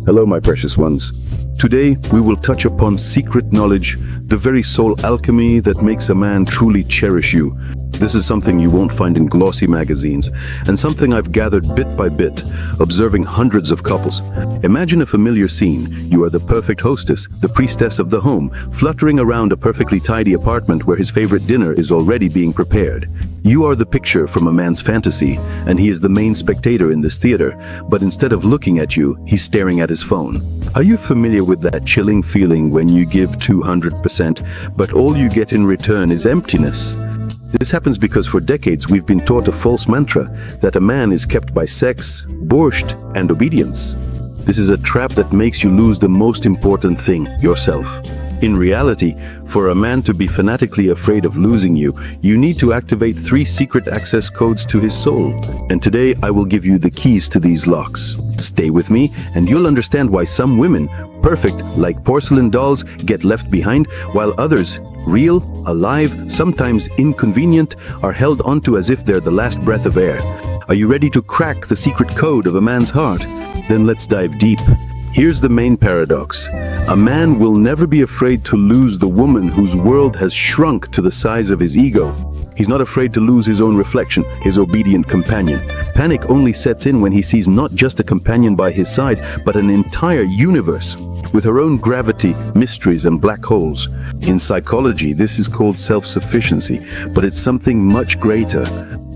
Hello, my precious ones. Today, we will touch upon secret knowledge, the very soul alchemy that makes a man truly cherish you. This is something you won't find in glossy magazines, and something I've gathered bit by bit, observing hundreds of couples. Imagine a familiar scene. You are the perfect hostess, the priestess of the home, fluttering around a perfectly tidy apartment where his favorite dinner is already being prepared. You are the picture from a man's fantasy, and he is the main spectator in this theater, but instead of looking at you, he's staring at his phone. Are you familiar with that chilling feeling when you give 200%, but all you get in return is emptiness? This happens because for decades we've been taught a false mantra that a man is kept by sex, borscht, and obedience. This is a trap that makes you lose the most important thing, yourself. In reality, for a man to be fanatically afraid of losing you, you need to activate 3 secret access codes to his soul. And today I will give you the keys to these locks. Stay with me and you'll understand why some women, perfect like porcelain dolls, get left behind, while others, real, alive, sometimes inconvenient, are held onto as if they're the last breath of air. Are you ready to crack the secret code of a man's heart? Then let's dive deep. Here's the main paradox. A man will never be afraid to lose the woman whose world has shrunk to the size of his ego. He's not afraid to lose his own reflection, his obedient companion. Panic only sets in when he sees not just a companion by his side, but an entire universe, with her own gravity, mysteries, and black holes. In psychology, this is called self-sufficiency, but it's something much greater.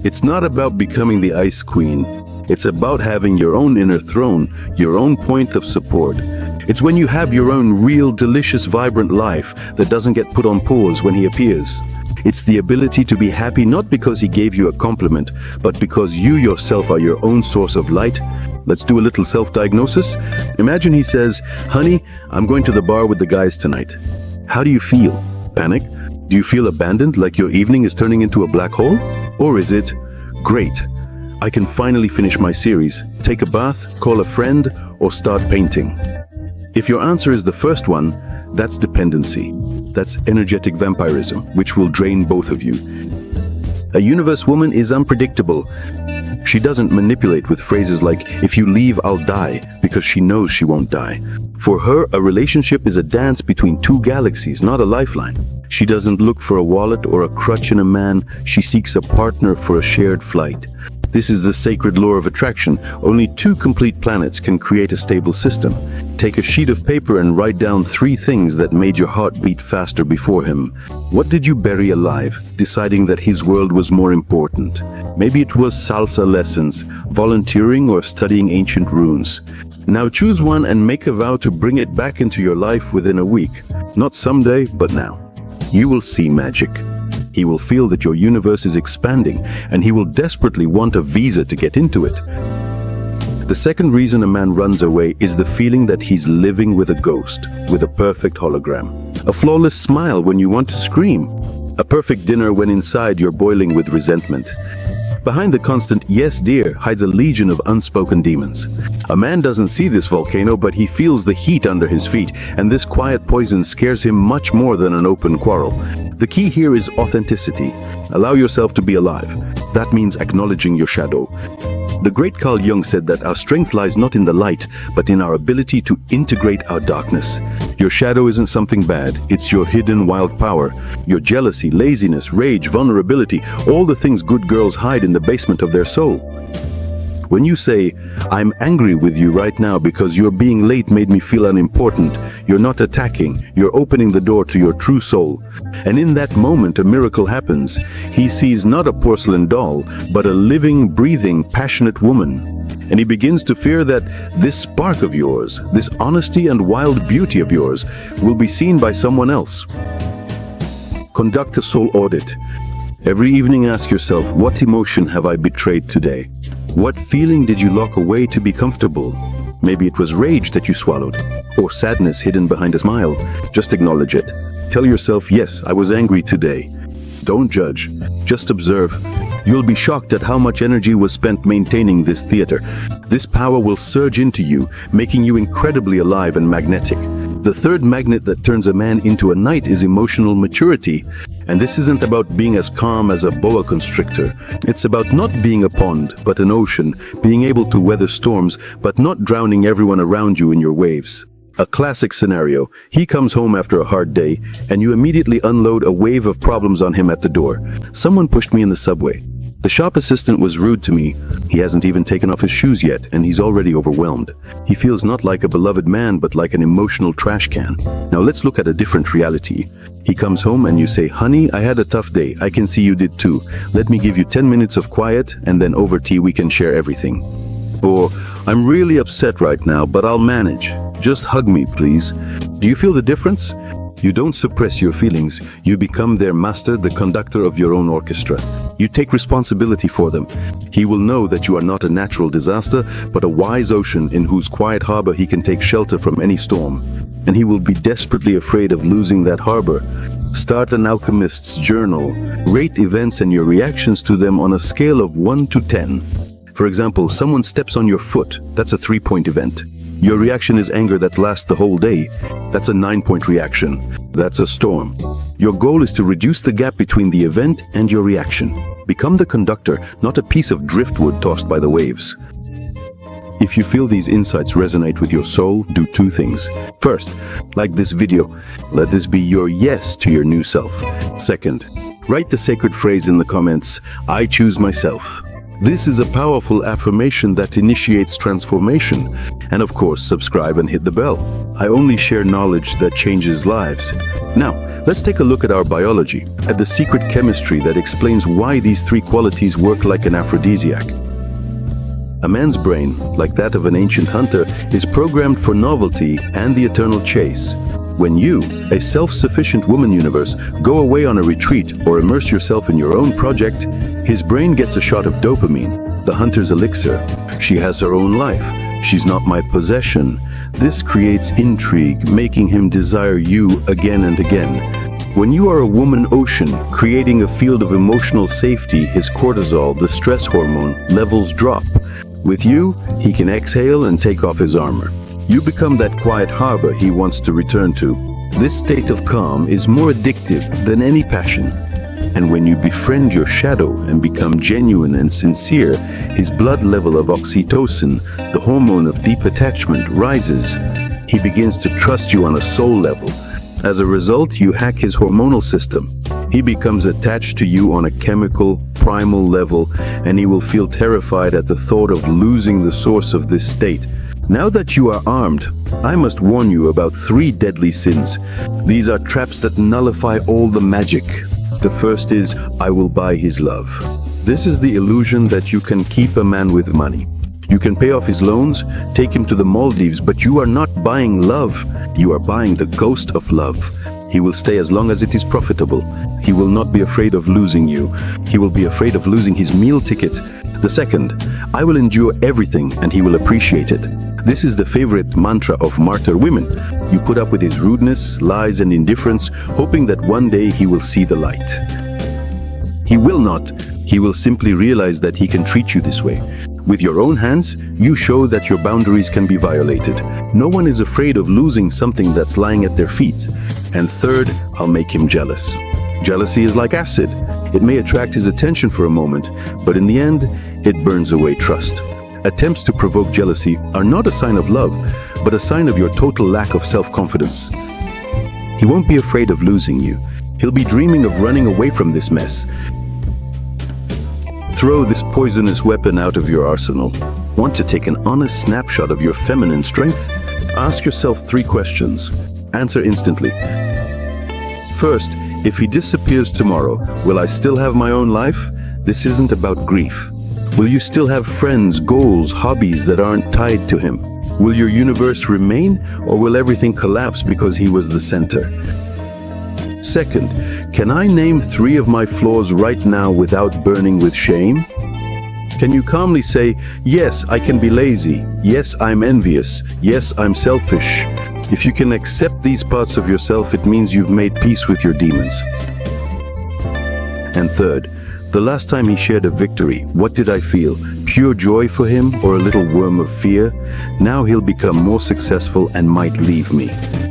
It's not about becoming the ice queen. It's about having your own inner throne, your own point of support. It's when you have your own real, delicious, vibrant life that doesn't get put on pause when he appears. It's the ability to be happy not because he gave you a compliment, but because you yourself are your own source of light. Let's do a little self-diagnosis. Imagine he says, "Honey, I'm going to the bar with the guys tonight." How do you feel? Panic? Do you feel abandoned, like your evening is turning into a black hole? Or is it, "Great, I can finally finish my series, take a bath, call a friend, or start painting"? If your answer is the first one, that's dependency. That's energetic vampirism, which will drain both of you. A universe woman is unpredictable. She doesn't manipulate with phrases like, "If you leave, I'll die," because she knows she won't die. For her, a relationship is a dance between 2 galaxies, not a lifeline. She doesn't look for a wallet or a crutch in a man. She seeks a partner for a shared flight. This is the sacred law of attraction. Only 2 complete planets can create a stable system. Take a sheet of paper and write down 3 things that made your heart beat faster before him. What did you bury alive, deciding that his world was more important? Maybe it was salsa lessons, volunteering, or studying ancient runes. Now choose one and make a vow to bring it back into your life within a week. Not someday, but now. You will see magic. He will feel that your universe is expanding, and he will desperately want a visa to get into it. The second reason a man runs away is the feeling that he's living with a ghost, with a perfect hologram. A flawless smile when you want to scream. A perfect dinner when inside you're boiling with resentment. Behind the constant "yes dear" hides a legion of unspoken demons. A man doesn't see this volcano, but he feels the heat under his feet, and this quiet poison scares him much more than an open quarrel. The key here is authenticity. Allow yourself to be alive. That means acknowledging your shadow. The great Carl Jung said that our strength lies not in the light, but in our ability to integrate our darkness. Your shadow isn't something bad, it's your hidden wild power. Your jealousy, laziness, rage, vulnerability, all the things good girls hide in the basement of their soul. When you say, "I'm angry with you right now because your being late made me feel unimportant," you're not attacking, you're opening the door to your true soul. And in that moment, a miracle happens. He sees not a porcelain doll, but a living, breathing, passionate woman. And he begins to fear that this spark of yours, this honesty and wild beauty of yours, will be seen by someone else. Conduct a soul audit. Every evening ask yourself, what emotion have I betrayed today? What feeling did you lock away to be comfortable? Maybe it was rage that you swallowed, or sadness hidden behind a smile. Just acknowledge it. Tell yourself, "Yes, I was angry today." Don't judge, just observe. You'll be shocked at how much energy was spent maintaining this theater. This power will surge into you, making you incredibly alive and magnetic. The third magnet that turns a man into a knight is emotional maturity. And this isn't about being as calm as a boa constrictor. It's about not being a pond, but an ocean, being able to weather storms, but not drowning everyone around you in your waves. A classic scenario: he comes home after a hard day, and you immediately unload a wave of problems on him at the door. Someone pushed me in the subway. The shop assistant was rude to me. He hasn't even taken off his shoes yet, and he's already overwhelmed. He feels not like a beloved man, but like an emotional trash can. Now let's look at a different reality. He comes home and you say, "Honey, I had a tough day. I can see you did too. Let me give you 10 minutes of quiet, and then over tea we can share everything." Or, "I'm really upset right now, but I'll manage. Just hug me, please." Do you feel the difference? You don't suppress your feelings. You become their master, the conductor of your own orchestra. You take responsibility for them. He will know that you are not a natural disaster, but a wise ocean in whose quiet harbor he can take shelter from any storm. And he will be desperately afraid of losing that harbor. Start an alchemist's journal. Rate events and your reactions to them on a scale of 1 to 10. For example, someone steps on your foot. That's a 3-point event. Your reaction is anger that lasts the whole day. That's a 9-point reaction. That's a storm. Your goal is to reduce the gap between the event and your reaction. Become the conductor, not a piece of driftwood tossed by the waves. If you feel these insights resonate with your soul, do 2 things. First, like this video. Let this be your yes to your new self. Second, write the sacred phrase in the comments, "I choose myself." This is a powerful affirmation that initiates transformation. And of course, subscribe and hit the bell. I only share knowledge that changes lives. Now, let's take a look at our biology, at the secret chemistry that explains why these 3 qualities work like an aphrodisiac. A man's brain, like that of an ancient hunter, is programmed for novelty and the eternal chase. When you, a self-sufficient woman universe, go away on a retreat or immerse yourself in your own project, his brain gets a shot of dopamine, the hunter's elixir. She has her own life. She's not my possession. This creates intrigue, making him desire you again and again. When you are a woman ocean, creating a field of emotional safety, his cortisol, the stress hormone, levels drop. With you, he can exhale and take off his armor. You become that quiet harbor he wants to return to. This state of calm is more addictive than any passion. And when you befriend your shadow and become genuine and sincere, his blood level of oxytocin, the hormone of deep attachment, rises. He begins to trust you on a soul level. As a result, you hack his hormonal system. He becomes attached to you on a chemical, primal level, and he will feel terrified at the thought of losing the source of this state. Now that you are armed, I must warn you about 3 deadly sins. These are traps that nullify all the magic. The first is, I will buy his love. This is the illusion that you can keep a man with money. You can pay off his loans, take him to the Maldives, but you are not buying love. You are buying the ghost of love. He will stay as long as it is profitable. He will not be afraid of losing you. He will be afraid of losing his meal ticket. The second, I will endure everything and he will appreciate it. This is the favorite mantra of martyr women. You put up with his rudeness, lies, and indifference, hoping that one day he will see the light. He will not. He will simply realize that he can treat you this way. With your own hands, you show that your boundaries can be violated. No one is afraid of losing something that's lying at their feet. And third, I'll make him jealous. Jealousy is like acid. It may attract his attention for a moment, but in the end, it burns away trust. Attempts to provoke jealousy are not a sign of love, but a sign of your total lack of self-confidence. He won't be afraid of losing you. He'll be dreaming of running away from this mess. Throw this poisonous weapon out of your arsenal. Want to take an honest snapshot of your feminine strength? Ask yourself 3 questions. Answer instantly. First, if he disappears tomorrow, will I still have my own life? This isn't about grief. Will you still have friends, goals, hobbies that aren't tied to him? Will your universe remain, or will everything collapse because he was the center? Second, can I name 3 of my flaws right now without burning with shame? Can you calmly say, yes, I can be lazy. Yes, I'm envious. Yes, I'm selfish. If you can accept these parts of yourself, it means you've made peace with your demons. And third, the last time he shared a victory, what did I feel? pure joy for him or a little worm of fear? Now he'll become more successful and might leave me.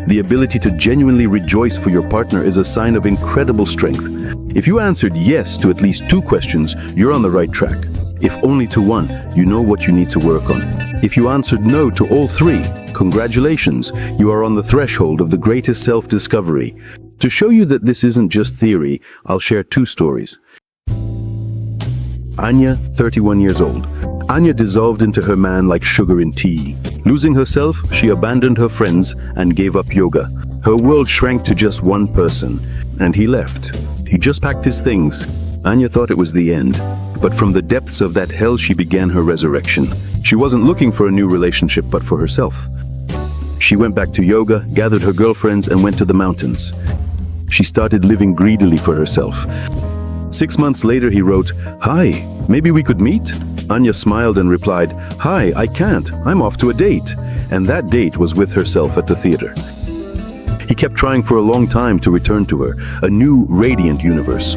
The ability to genuinely rejoice for your partner is a sign of incredible strength. If you answered yes to at least 2 questions, you're on the right track. If only to 1, you know what you need to work on. If you answered no to all 3, congratulations, you are on the threshold of the greatest self-discovery. To show you that this isn't just theory, I'll share 2 stories. Anya, 31 years old. Anya dissolved into her man like sugar in tea. Losing herself, she abandoned her friends and gave up yoga. Her world shrank to just one person, and he left. He just packed his things. Anya thought it was the end, but from the depths of that hell she began her resurrection. She wasn't looking for a new relationship, but for herself. She went back to yoga, gathered her girlfriends, and went to the mountains. She started living greedily for herself. 6 months later, he wrote, "Hi, maybe we could meet?" Anya smiled and replied, "Hi, I can't. I'm off to a date." And that date was with herself at the theater. He kept trying for a long time to return to her, a new, radiant universe.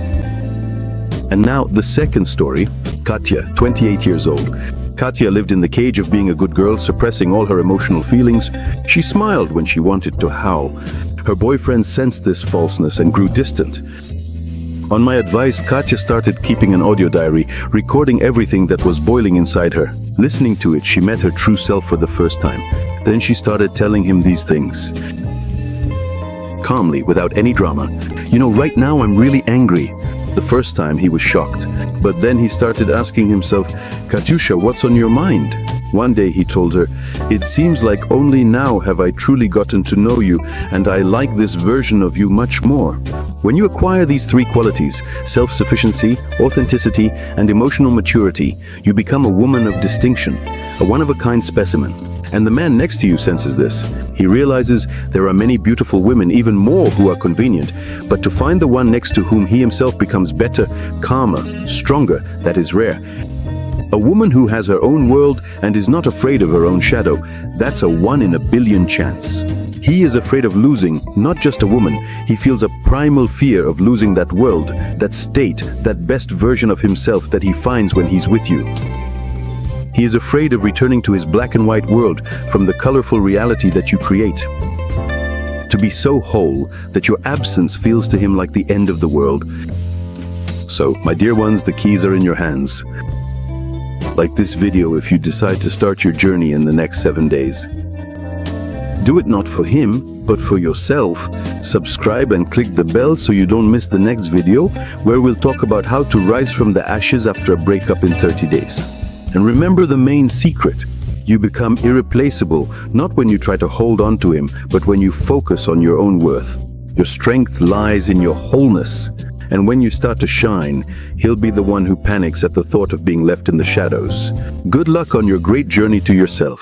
And now, the second story, Katya, 28 years old. Katya lived in the cage of being a good girl, suppressing all her emotional feelings. She smiled when she wanted to howl. Her boyfriend sensed this falseness and grew distant. On my advice, Katya started keeping an audio diary, recording everything that was boiling inside her. Listening to it, she met her true self for the first time. Then she started telling him these things. Calmly, without any drama. "You know, right now I'm really angry." The first time he was shocked, but then he started asking himself, "Katyusha, what's on your mind?" One day he told her, "It seems like only now have I truly gotten to know you, and I like this version of you much more." When you acquire these 3 qualities, self-sufficiency, authenticity, and emotional maturity, you become a woman of distinction, a one-of-a-kind specimen. And the man next to you senses this. He realizes there are many beautiful women, even more, who are convenient, but to find the one next to whom he himself becomes better, calmer, stronger, that is rare. A woman who has her own world and is not afraid of her own shadow, that's a 1 in a billion chance. He is afraid of losing, not just a woman. He feels a primal fear of losing that world, that state, that best version of himself that he finds when he's with you. He is afraid of returning to his black and white world from the colorful reality that you create. To be so whole that your absence feels to him like the end of the world. So, my dear ones, the keys are in your hands. Like this video if you decide to start your journey in the next 7 days. Do it not for him, but for yourself. Subscribe and click the bell so you don't miss the next video, where we'll talk about how to rise from the ashes after a breakup in 30 days. And remember the main secret. You become irreplaceable, not when you try to hold on to him, but when you focus on your own worth. Your strength lies in your wholeness. And when you start to shine, he'll be the one who panics at the thought of being left in the shadows. Good luck on your great journey to yourself.